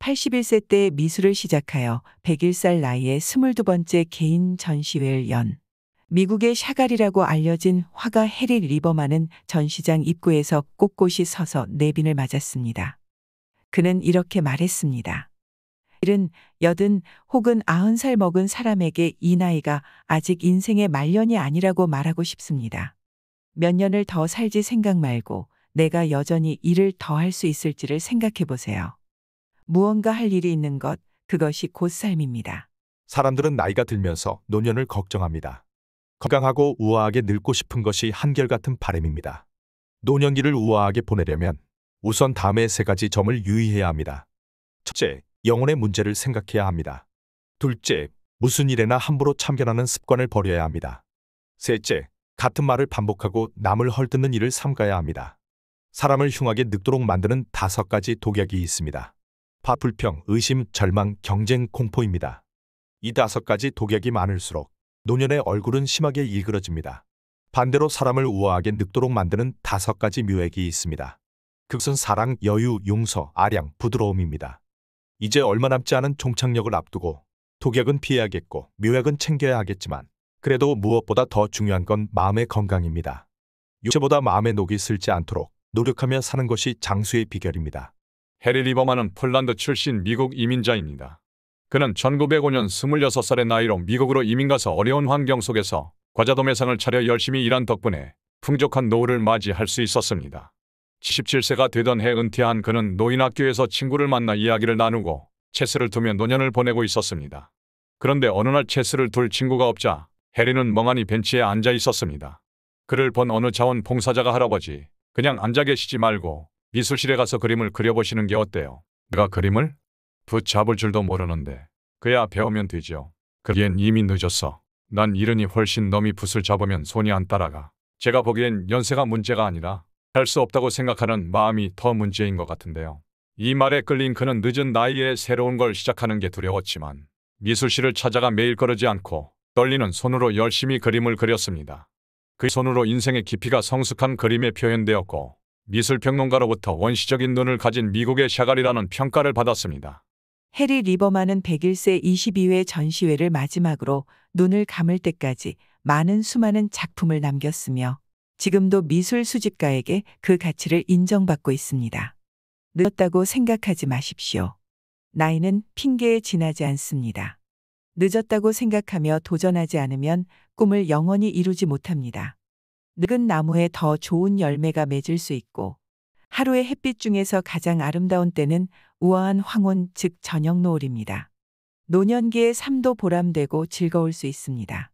81세 때 미술을 시작하여 101살 나이에 22번째 개인 전시회를 연 미국의 샤갈이라고 알려진 화가 해리 리버만은 전시장 입구에서 꼿꼿이 서서 내빈을 맞았습니다. 그는 이렇게 말했습니다. 80 혹은 90살 먹은 사람에게 이 나이가 아직 인생의 말년이 아니라고 말하고 싶습니다. 몇 년을 더 살지 생각 말고 내가 여전히 일을 더 할 수 있을지를 생각해 보세요. 무언가 할 일이 있는 것, 그것이 곧 삶입니다. 사람들은 나이가 들면서 노년을 걱정합니다. 건강하고 우아하게 늙고 싶은 것이 한결같은 바람입니다. 노년기를 우아하게 보내려면 우선 다음의 3가지 점을 유의해야 합니다. 첫째, 영혼의 문제를 생각해야 합니다. 둘째, 무슨 일에나 함부로 참견하는 습관을 버려야 합니다. 셋째, 같은 말을 반복하고 남을 헐뜯는 일을 삼가야 합니다. 사람을 흉하게 늙도록 만드는 5가지 독약이 있습니다. 불평, 의심, 절망, 경쟁, 공포입니다. 이 5가지 독약이 많을수록 노년의 얼굴은 심하게 일그러집니다. 반대로 사람을 우아하게 늙도록 만드는 5가지 묘액이 있습니다. 그것은 사랑, 여유, 용서, 아량, 부드러움입니다. 이제 얼마 남지 않은 종착역을 앞두고 독약은 피해야겠고 묘약은 챙겨야 하겠지만 그래도 무엇보다 더 중요한 건 마음의 건강입니다. 육체보다 마음의 녹이 슬지 않도록 노력하며 사는 것이 장수의 비결입니다. 해리 리버만은 폴란드 출신 미국 이민자입니다. 그는 1905년 26살의 나이로 미국으로 이민가서 어려운 환경 속에서 과자도매상을 차려 열심히 일한 덕분에 풍족한 노후를 맞이할 수 있었습니다. 77세가 되던 해 은퇴한 그는 노인학교에서 친구를 만나 이야기를 나누고 체스를 두며 노년을 보내고 있었습니다. 그런데 어느 날 체스를 둘 친구가 없자 해리는 멍하니 벤치에 앉아 있었습니다. 그를 본 어느 자원봉사자가 할아버지, 그냥 앉아 계시지 말고 미술실에 가서 그림을 그려보시는 게 어때요? 내가 그림을? 붙잡을 줄도 모르는데. 그야 배우면 되죠. 그기엔 이미 늦었어. 난 이른이 훨씬 넘이 붓을 잡으면 손이 안 따라가. 제가 보기엔 연세가 문제가 아니라 할 수 없다고 생각하는 마음이 더 문제인 것 같은데요. 이 말에 끌린 그는 늦은 나이에 새로운 걸 시작하는 게 두려웠지만 미술실을 찾아가 매일 거르지 않고 떨리는 손으로 열심히 그림을 그렸습니다. 그 손으로 인생의 깊이가 성숙한 그림에 표현되었고 미술평론가로부터 원시적인 눈을 가진 미국의 샤갈이라는 평가를 받았습니다. 해리 리버만은 101세 22회 전시회를 마지막으로 눈을 감을 때까지 많은 수많은 작품을 남겼으며 지금도 미술 수집가에게 그 가치를 인정받고 있습니다. 늦었다고 생각하지 마십시오. 나이는 핑계에 지나지 않습니다. 늦었다고 생각하며 도전하지 않으면 꿈을 영원히 이루지 못합니다. 늙은 나무에 더 좋은 열매가 맺을 수 있고 하루의 햇빛 중에서 가장 아름다운 때는 우아한 황혼, 즉 저녁 노을입니다. 노년기의 삶도 보람되고 즐거울 수 있습니다.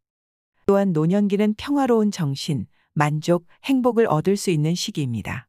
또한 노년기는 평화로운 정신, 만족, 행복을 얻을 수 있는 시기입니다.